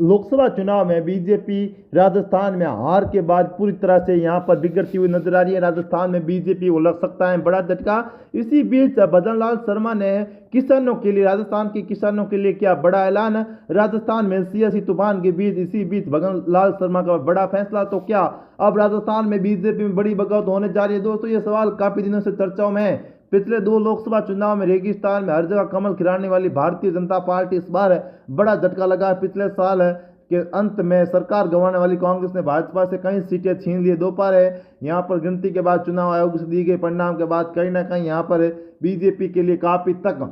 लोकसभा चुनाव में बीजेपी राजस्थान में हार के बाद पूरी तरह से यहां पर बिगड़ती हुई नजर आ रही है। राजस्थान में बीजेपी को लग सकता है बड़ा झटका। इसी बीच भजन लाल शर्मा ने किसानों के लिए, राजस्थान के किसानों के लिए किया बड़ा ऐलान। राजस्थान में सियासी तूफान के बीच इसी बीच भजन लाल शर्मा का बड़ा फैसला। तो क्या अब राजस्थान में बीजेपी में बड़ी बगावत होने जा रही है? दोस्तों, ये सवाल काफी दिनों से चर्चाओं में है। पिछले 2 लोकसभा चुनाव में रेगिस्तान में हर जगह कमल खिलाने वाली भारतीय जनता पार्टी इस बार बड़ा झटका लगा। पिछले साल के अंत में सरकार गंवाने वाली कांग्रेस ने भाजपा से कई सीटें छीन ली। दोपहर यहां पर गिनती के बाद चुनाव आयोग से दी गई परिणाम के बाद कहीं ना कहीं यहां पर बीजेपी के लिए काफी तक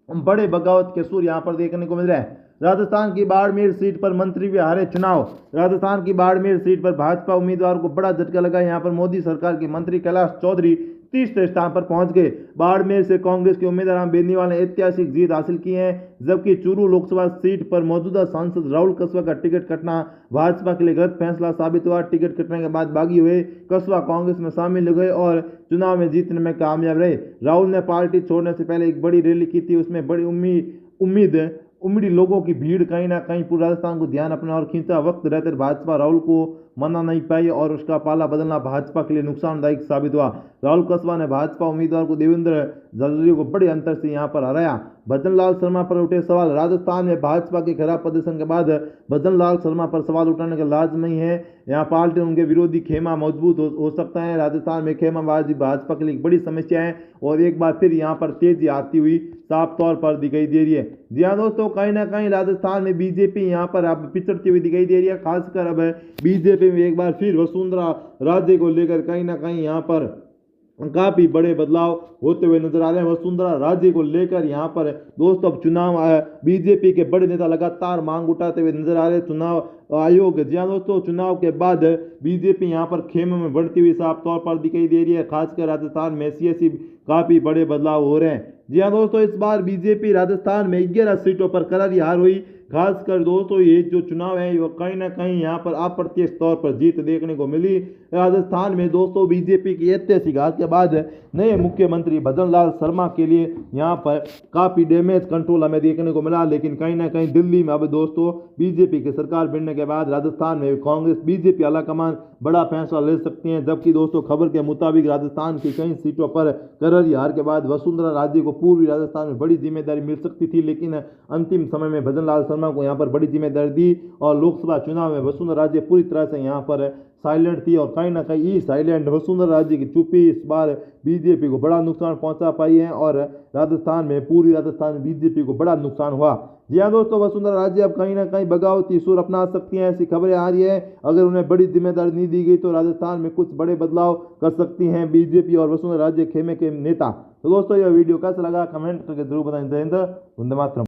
बड़े बगावत के सुर यहां पर देखने को मिल रहे हैं। राजस्थान की बाड़मेर सीट पर मंत्री भी हारे चुनाव। राजस्थान की बाड़मेर सीट पर भाजपा उम्मीदवार को बड़ा झटका लगा। यहां पर मोदी सरकार के मंत्री कैलाश चौधरी तीसरे स्थान पर पहुंच गए। बाड़मेर से कांग्रेस के उम्मीदवार राम बेनीवाल ने ऐतिहासिक जीत हासिल की है, जबकि चूरू लोकसभा सीट पर मौजूदा सांसद राहुल कसवा का टिकट कटना भाजपा के लिए गलत फैसला साबित हुआ। टिकट कटने के बाद बागी हुए कसवा कांग्रेस में शामिल हो गए और चुनाव में जीतने में कामयाब रहे। राहुल ने पार्टी छोड़ने से पहले एक बड़ी रैली की थी, उसमें बड़ी उम्मीदी लोगों की भीड़ कहीं ना कहीं पूरे राजस्थान को ध्यान अपने और खींचा। वक्त रहते भाजपा राहुल को मना नहीं पाई और उसका पाला बदलना भाजपा के लिए नुकसानदायक साबित हुआ। राहुल कसवा ने भाजपा उम्मीदवार को देवेंद्र जर्जरी को बड़े अंतर से यहां पर हराया। भजन लाल शर्मा पर उठे सवाल। राजस्थान में भाजपा के खराब प्रदर्शन के बाद भजन लाल शर्मा पर सवाल उठाने का लाजम नहीं है। यहाँ पार्टी उनके विरोधी खेमा मजबूत हो सकता है। राजस्थान में खेमाबाजी भाजपा के लिए एक बड़ी समस्या है और एक बार फिर यहाँ पर तेजी आती हुई साफ तौर पर दिखाई दे रही है। जी हाँ दोस्तों, कहीं ना कहीं राजस्थान में बीजेपी यहाँ पर अब पिछड़ती हुई दिखाई दे रही है। खासकर अब बीजेपी में एक बार फिर वसुंधरा राजे को लेकर कहीं ना कहीं यहाँ पर काफी बड़े बदलाव होते हुए नजर आ रहे हैं। वसुंधरा राजे को लेकर यहाँ पर दोस्तों अब चुनाव बीजेपी के बड़े नेता लगातार मांग उठाते हुए नजर आ रहे हैं। चुनाव आयोग, जी हाँ दोस्तों, चुनाव के बाद बीजेपी यहाँ पर खेमे में बढ़ती हुई साफ तौर पर दिखाई दे रही है। खासकर राजस्थान में सियासी काफी बड़े बदलाव हो रहे हैं। जी हाँ दोस्तों, इस बार बीजेपी राजस्थान में 11 सीटों पर करारी हार हुई। खासकर दोस्तों ये जो चुनाव है वो कहीं ना कहीं यहाँ पर अप्रत्यक्ष तौर पर जीत देखने को मिली। राजस्थान में दोस्तों बीजेपी की ऐतिहासिक हार के बाद नए मुख्यमंत्री भजन लाल शर्मा के लिए यहाँ पर काफी डैमेज कंट्रोल हमें देखने को मिला। लेकिन कहीं ना कहीं दिल्ली में अब दोस्तों बीजेपी की सरकार बनने के बाद राजस्थान में कांग्रेस बीजेपी आलाकमान बड़ा फैसला ले सकती है। जबकि दोस्तों खबर के मुताबिक राजस्थान की कई सीटों पर करारी हार के बाद वसुंधरा राजे को पूर्वी राजस्थान में बड़ी जिम्मेदारी मिल सकती थी, लेकिन अंतिम समय में भजन लाल शर्मा को यहाँ पर बड़ी जिम्मेदारी दी और लोकसभा चुनाव में वसुंधरा राजे पूरी तरह से यहाँ पर साइलेंट थी और कहीं ना कहीं साइलेंट वसुंधरा राजे की चुप्पी इस बार बीजेपी को बड़ा नुकसान पहुंचा पाई है और राजस्थान में पूरी राजस्थान में बीजेपी को बड़ा नुकसान हुआ। जी हाँ दोस्तों, वसुंधरा राजे अब कहीं ना कहीं बगावती सुर अपना सकती हैं, ऐसी खबरें आ रही है। अगर उन्हें बड़ी जिम्मेदारी नहीं दी गई तो राजस्थान में कुछ बड़े बदलाव कर सकती हैं बीजेपी और वसुंधरा राजे खेमे के नेता। तो दोस्तों यह वीडियो कैसा लगा कमेंट करके जरूर बताएं। जय हिंद, वंदे मातरम।